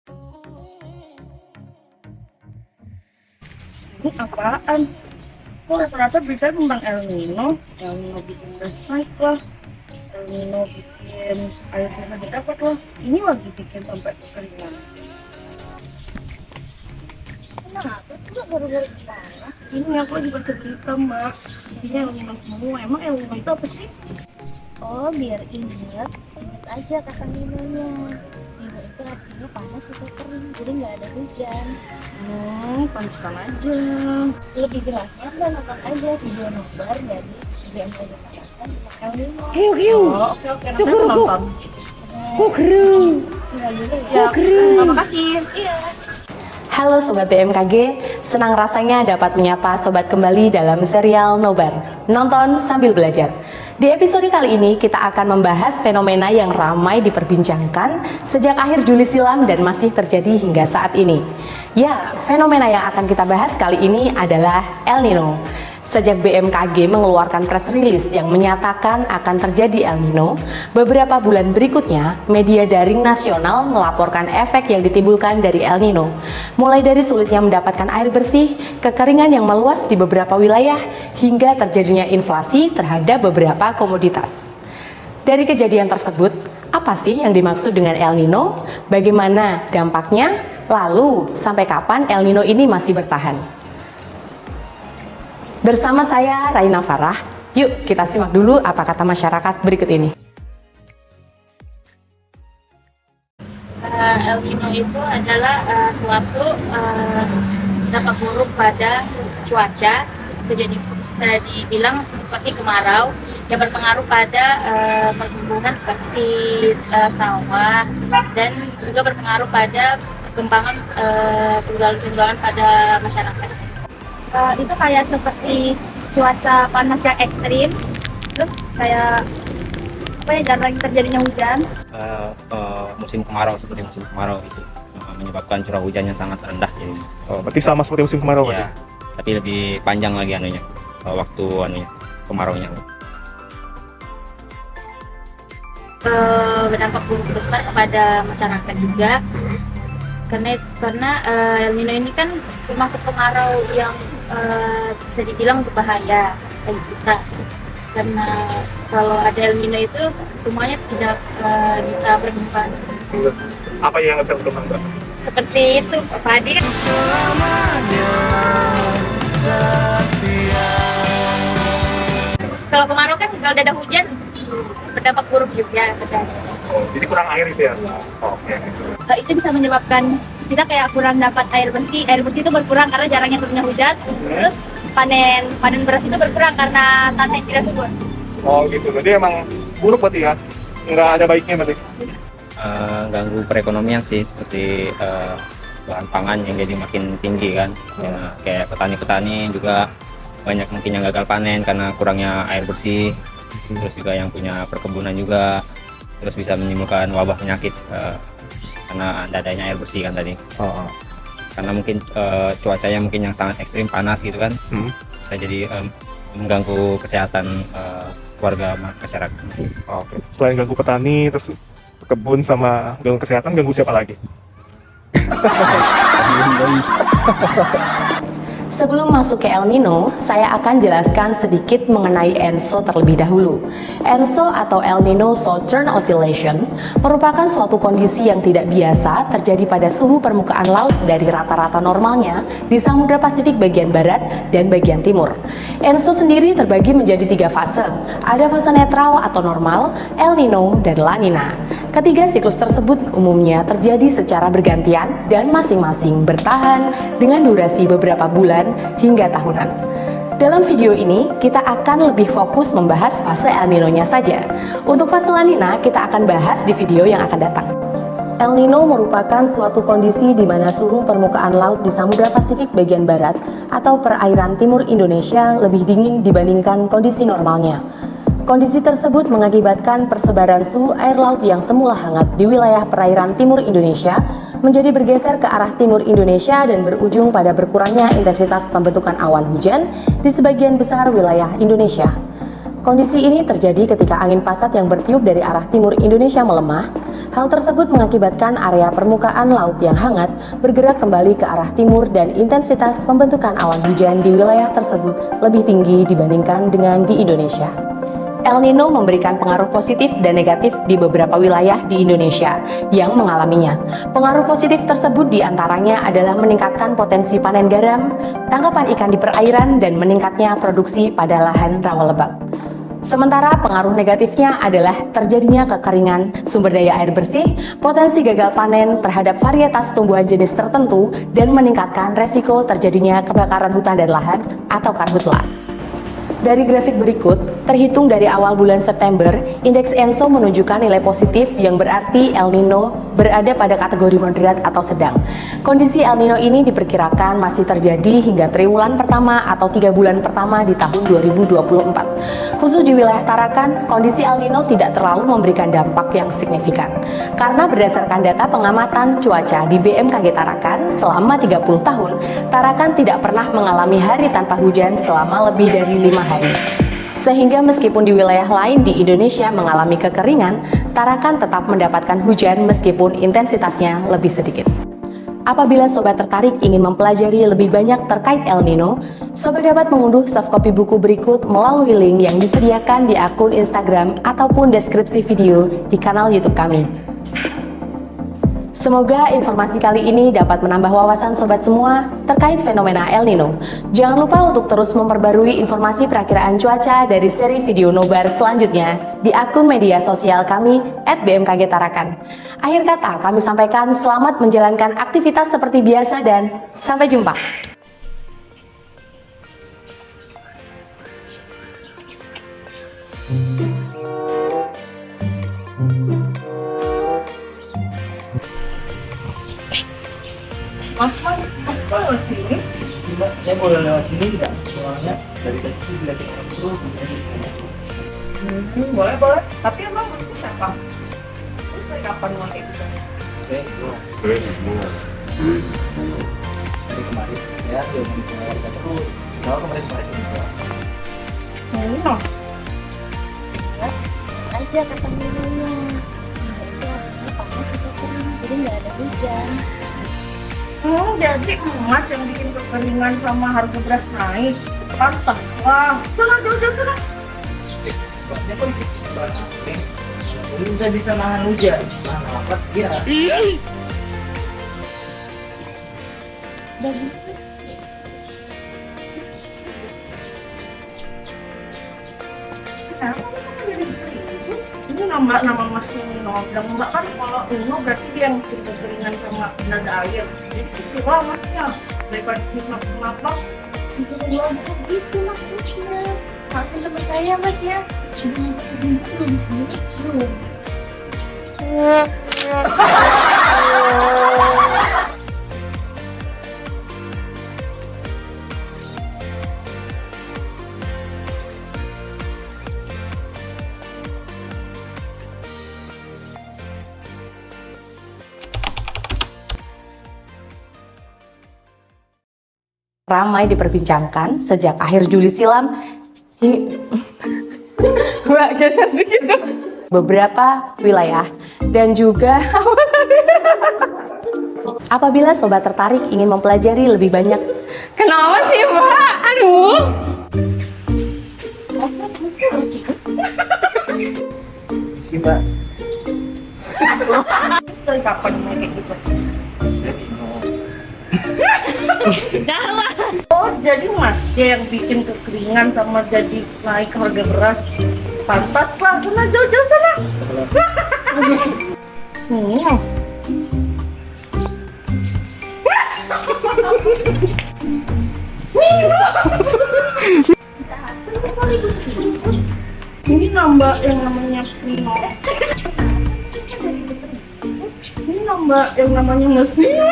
Ini apaan? Kok rata-rata berita tentang El Nino? El Nino bikin gas naik lah, El Nino bikin air tanah dapat lah. Ini lagi bikin sampai kekeringan. Kenapa sih Mbak baru-baru gimana? Ini aku lagi baca berita Mbak. Isinya El Nino semua. Emang El Nino itu apa sih? Oh, biar ingat aja kata Ninonya. Nino itu artinya panas atau kering, jadi nggak ada hujan. Pantesan aja. Lebih jelasnya udah nonton aja video nobar dari BMKG Jakarta tentang El Nino. Oke, nanti aku nonton. Tinggal dulu ya. Terima kasih. Iya. Halo Sobat BMKG, senang rasanya dapat menyapa Sobat kembali dalam serial Nobar, nonton sambil belajar. Di episode kali ini kita akan membahas fenomena yang ramai diperbincangkan sejak akhir Juli silam dan masih terjadi hingga saat ini. Ya, fenomena yang akan kita bahas kali ini adalah El Nino. Sejak BMKG mengeluarkan press release yang menyatakan akan terjadi El Nino, beberapa bulan berikutnya, media daring nasional melaporkan efek yang ditimbulkan dari El Nino. Mulai dari sulitnya mendapatkan air bersih, kekeringan yang meluas di beberapa wilayah, hingga terjadinya inflasi terhadap beberapa komoditas. Dari kejadian tersebut, apa sih yang dimaksud dengan El Nino? Bagaimana dampaknya? Lalu, sampai kapan El Nino ini masih bertahan? Bersama saya Raina Farah, yuk kita simak dulu apa kata masyarakat berikut ini. El Nino itu adalah suatu dampak buruk pada cuaca, bisa dibilang seperti kemarau yang berpengaruh pada pertumbuhan seperti sawah dan juga berpengaruh pada perkembangan tunggal-tunggalan pada masyarakat. Itu kayak seperti cuaca panas yang ekstrim, terus kayak apa ya, jarang terjadinya hujan. Musim kemarau seperti musim kemarau itu menyebabkan curah hujan yang sangat rendah jadi. Oh, berarti sama seperti musim kemarau Ya, tapi lebih panjang lagi waktu kemaraunya. Berdampak buruk besar kepada masyarakat juga karena El Nino ini kan termasuk kemarau yang bisa dibilang berbahaya bagi kita, karena kalau ada El Nino itu semuanya tidak bisa berkembang. Apa yang bisa berkembang? Seperti itu padi kan. Kalau kemarau kan kalau ada hujan berdampak buruk juga. Jadi kurang air itu ya? Oke. Itu bisa menyebabkan kita kayak kurang dapat air bersih. Air bersih itu berkurang karena jarangnya turunnya hujan. Terus panen beras itu berkurang karena tanah yang tidak subur. Oh gitu, jadi emang buruk berarti ya? Nggak ada baiknya berarti? Ganggu perekonomian sih, seperti bahan pangan yang jadi makin tinggi kan. Ya, kayak petani-petani juga banyak mungkin yang gagal panen karena kurangnya air bersih. Terus juga yang punya perkebunan juga, terus bisa menimbulkan wabah penyakit karena adanya air bersih kan tadi. Karena mungkin cuacanya mungkin yang sangat ekstrim, panas gitu kan, bisa jadi mengganggu kesehatan warga masyarakat. Oke. Selain ganggu petani, terus kebun sama ganggu kesehatan, ganggu siapa lagi? Sebelum masuk ke El Nino, saya akan jelaskan sedikit mengenai ENSO terlebih dahulu. ENSO atau El Nino Southern Oscillation merupakan suatu kondisi yang tidak biasa terjadi pada suhu permukaan laut dari rata-rata normalnya di Samudra Pasifik bagian barat dan bagian timur. ENSO sendiri terbagi menjadi 3 fase. Ada fase netral atau normal, El Nino, dan La Nina. Ketiga siklus tersebut umumnya terjadi secara bergantian dan masing-masing bertahan dengan durasi beberapa bulan hingga tahunan. Dalam video ini, kita akan lebih fokus membahas fase El Nino-nya saja. Untuk fase La Nina, kita akan bahas di video yang akan datang. El Nino merupakan suatu kondisi di mana suhu permukaan laut di Samudra Pasifik bagian barat atau perairan timur Indonesia lebih dingin dibandingkan kondisi normalnya. Kondisi tersebut mengakibatkan persebaran suhu air laut yang semula hangat di wilayah perairan timur Indonesia menjadi bergeser ke arah timur Indonesia dan berujung pada berkurangnya intensitas pembentukan awan hujan di sebagian besar wilayah Indonesia. Kondisi ini terjadi ketika angin pasat yang bertiup dari arah timur Indonesia melemah, Hal tersebut mengakibatkan area permukaan laut yang hangat bergerak kembali ke arah timur dan intensitas pembentukan awan hujan di wilayah tersebut lebih tinggi dibandingkan dengan di Indonesia. El Nino memberikan pengaruh positif dan negatif di beberapa wilayah di Indonesia yang mengalaminya. Pengaruh positif tersebut diantaranya adalah meningkatkan potensi panen garam, tangkapan ikan di perairan, dan meningkatnya produksi pada lahan rawa lebak. Sementara pengaruh negatifnya adalah terjadinya kekeringan, sumber daya air bersih, potensi gagal panen terhadap varietas tumbuhan jenis tertentu, dan meningkatkan resiko terjadinya kebakaran hutan dan lahan atau karhutla. Dari grafik berikut, terhitung dari awal bulan September, indeks ENSO menunjukkan nilai positif yang berarti El Nino berada pada kategori moderat atau sedang. Kondisi El Nino ini diperkirakan masih terjadi hingga triwulan pertama atau 3 bulan pertama di tahun 2024. Khusus di wilayah Tarakan, kondisi El Nino tidak terlalu memberikan dampak yang signifikan. Karena berdasarkan data pengamatan cuaca di BMKG Tarakan, selama 30 tahun, Tarakan tidak pernah mengalami hari tanpa hujan selama lebih dari 5 hari. Sehingga meskipun di wilayah lain di Indonesia mengalami kekeringan, Tarakan tetap mendapatkan hujan meskipun intensitasnya lebih sedikit. Apabila sobat tertarik ingin mempelajari lebih banyak terkait El Nino, sobat dapat mengunduh softcopy buku berikut melalui link yang disediakan di akun Instagram ataupun deskripsi video di kanal YouTube kami. Semoga informasi kali ini dapat menambah wawasan sobat semua terkait fenomena El Nino. Jangan lupa untuk terus memperbarui informasi perakiraan cuaca dari seri video nobar selanjutnya di akun media sosial kami @BMKG Tarakan. Akhir kata kami sampaikan selamat menjalankan aktivitas seperti biasa dan sampai jumpa. Mas, kok lewat sini? Saya boleh lewat sini tidak? Soalnya dari tadi dilihatin orang terus. Boleh. Tapi emang masnya siapa? Terus dari kapan mau kayak gitu? Dari kemarin ya dia mau warga terus. Kalau kemarin juga. Nino. aja kata Ninonya. Itu artinya panas atau kering, jadi nggak ada hujan. Jadi emas yang bikin kekeringan sama harga beras naik. Pantas lah. Sana jauh-jauh sana. Sebabnya kok ikut barang kering. Jadi bisa nahan hujan. Nahan apa? Iya. Dan Ini nama masnya Nino. Bilang mbak kan kalau Nino berarti dia yang bikin kekeringan sama nada air. Jadi kesiwa masnya. Daripada kenapa? itu belum begitu maksudnya. Maafin teman saya mas ya. Belum di sini belum. Ramai diperbincangkan sejak akhir Juli silam Mbak geser dikit dong. Beberapa wilayah dan juga apabila sobat tertarik ingin mempelajari lebih banyak. Kenapa sih Mbak? Aduh. Si Mbak. Dari kapan mau kayak gitu? Oh jadi mas dia yang bikin kekeringan sama jadi naik harga beras. Pantas lah, sana jauh-jauh sana. Ini nambah yang namanya Nino. Ini nambah yang namanya Mas Nino.